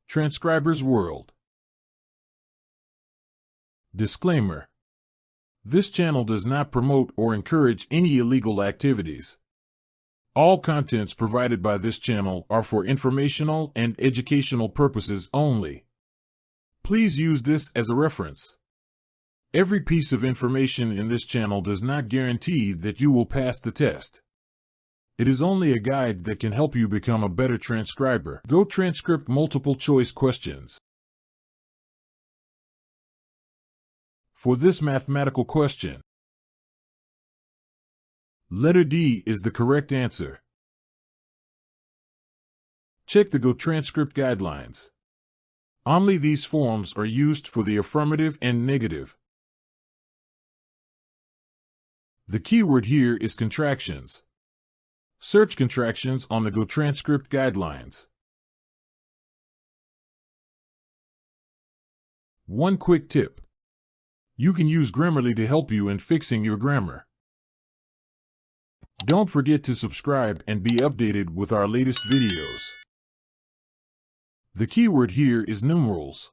Transcriber's World. Disclaimer: this channel does not promote or encourage any illegal activities. All contents provided by this channel are for informational and educational purposes only. Please use this as a reference. Every piece of information in this channel does not guarantee that you will pass the test. It is only a guide that can help you become a better transcriber. Gotranscript multiple choice questions. For this mathematical question, letter D is the correct answer. Check the Gotranscript guidelines. Only these forms are used for the affirmative and negative. The keyword here is contractions. Search contractions on the Gotranscript guidelines. One quick tip: you can use Grammarly to help you in fixing your grammar. Don't forget to subscribe and be updated with our latest videos. The keyword here is numerals.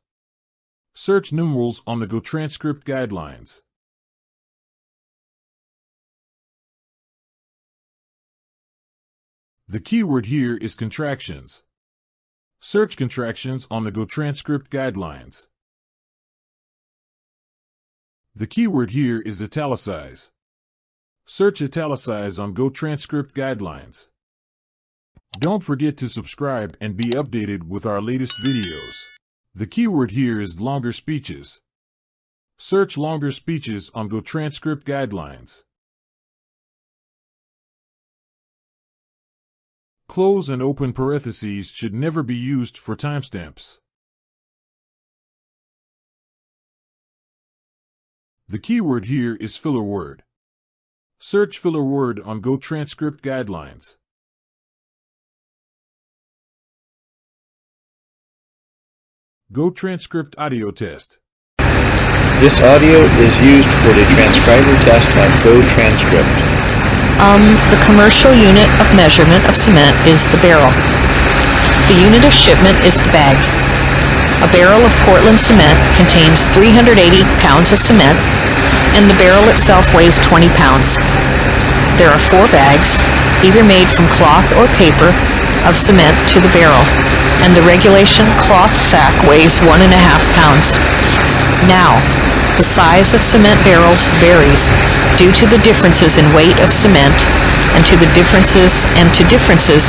Search numerals on the Gotranscript guidelines. The keyword here is contractions. Search contractions on the Gotranscript guidelines. The keyword here is italicize. Search italicize on Gotranscript guidelines. Don't forget to subscribe and be updated with our latest videos. The keyword here is longer speeches. Search longer speeches on Gotranscript guidelines. Close and open parentheses should never be used for timestamps. The keyword here is filler word. Search filler word on Gotranscript guidelines. Gotranscript audio test. This audio is used for the transcriber test on Gotranscript. The commercial unit of measurement of cement is the barrel. The unit of shipment is the bag. A barrel of Portland cement contains 380 pounds of cement, and the barrel itself weighs 20 pounds. There are 4 bags, either made from cloth or paper, of cement to the barrel, and the regulation cloth sack weighs 1.5 pounds. Now, the size of cement barrels varies due to the differences in weight of cement and to differences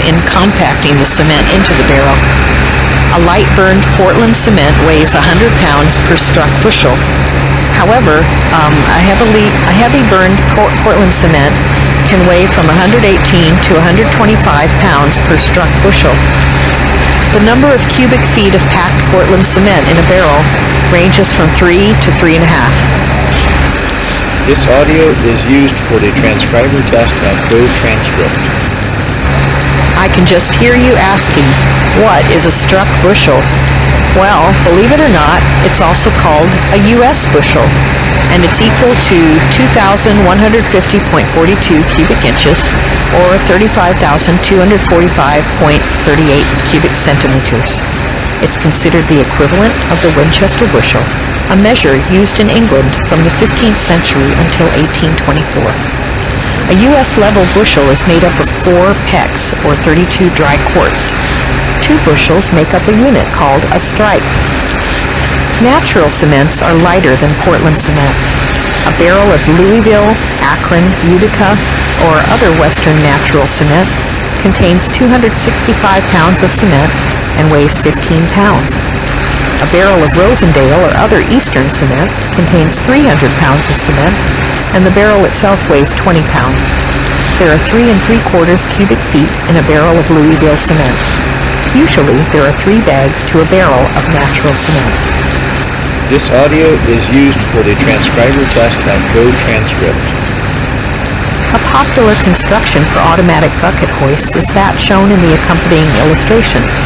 in compacting the cement into the barrel. A light burned Portland cement weighs 100 pounds per struck bushel. However, a heavy burned Portland cement can weigh from 118 to 125 pounds per struck bushel. The number of cubic feet of packed Portland cement in a barrel ranges from 3 to 3.5. This audio is used for the transcriber test on Gotranscript. I can just hear you asking, what is a struck bushel? Well, believe it or not, it's also called a U.S. bushel, and it's equal to 2,150.42 cubic inches, or 35,245.38 cubic centimeters. It's considered the equivalent of the Winchester bushel, a measure used in England from the 15th century until 1824. A U.S. level bushel is made up of 4 pecks, or 32 dry quarts. 2 bushels make up a unit called a strike. Natural cements are lighter than Portland cement. A barrel of Louisville, Akron, Utica, or other western natural cement contains 265 pounds of cement and weighs 15 pounds. A barrel of Rosendale or other eastern cement contains 300 pounds of cement, and the barrel itself weighs 20 pounds. There are 3 3/4 cubic feet in a barrel of Louisville cement. Usually, there are 3 bags to a barrel of natural cement. This audio is used for the transcriber test on Gotranscript. A popular construction for automatic bucket hoists is that shown in the accompanying illustrations,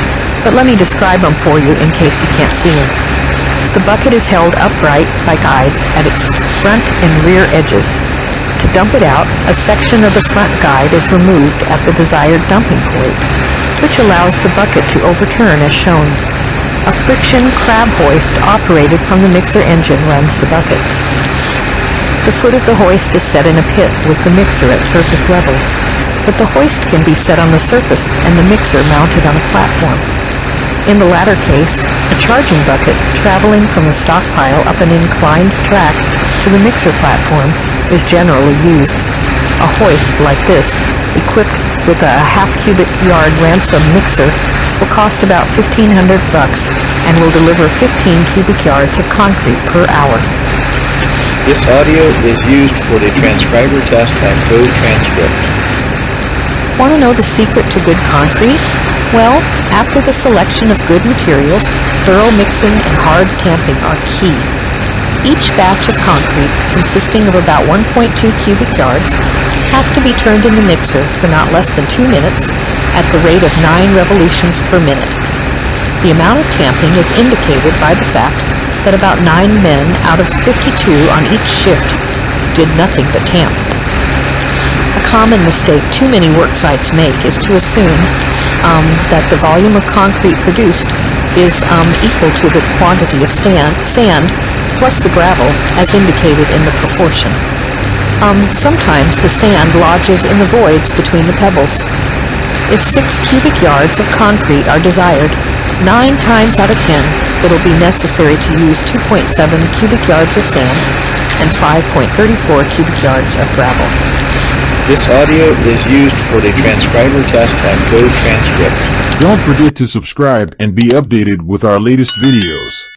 but let me describe them for you in case you can't see them. The bucket is held upright by guides at its front and rear edges. To dump it out, a section of the front guide is removed at the desired dumping point, which allows the bucket to overturn as shown. A friction crab hoist operated from the mixer engine runs the bucket. The foot of the hoist is set in a pit with the mixer at surface level, but the hoist can be set on the surface and the mixer mounted on a platform. In the latter case, a charging bucket traveling from the stockpile up an inclined track to the mixer platform is generally used. A hoist like this, equipped with a half-cubic yard ransom mixer, will cost about $1,500 and will deliver 15 cubic yards of concrete per hour. This audio is used for the transcriber test by Gotranscript. Want to know the secret to good concrete? Well, after the selection of good materials, thorough mixing and hard tamping are key. Each batch of concrete, consisting of about 1.2 cubic yards, has to be turned in the mixer for not less than 2 minutes at the rate of 9 revolutions per minute. The amount of tamping is indicated by the fact that about 9 men out of 52 on each shift did nothing but tamp. A common mistake too many work sites make is to assume that the volume of concrete produced is equal to the quantity of sand plus the gravel as indicated in the proportion. Sometimes the sand lodges in the voids between the pebbles. If 6 cubic yards of concrete are desired, 9 times out of 10 it'll be necessary to use 2.7 cubic yards of sand and 5.34 cubic yards of gravel. This audio is used for the transcriber test by Gotranscript. Don't forget to subscribe and be updated with our latest videos.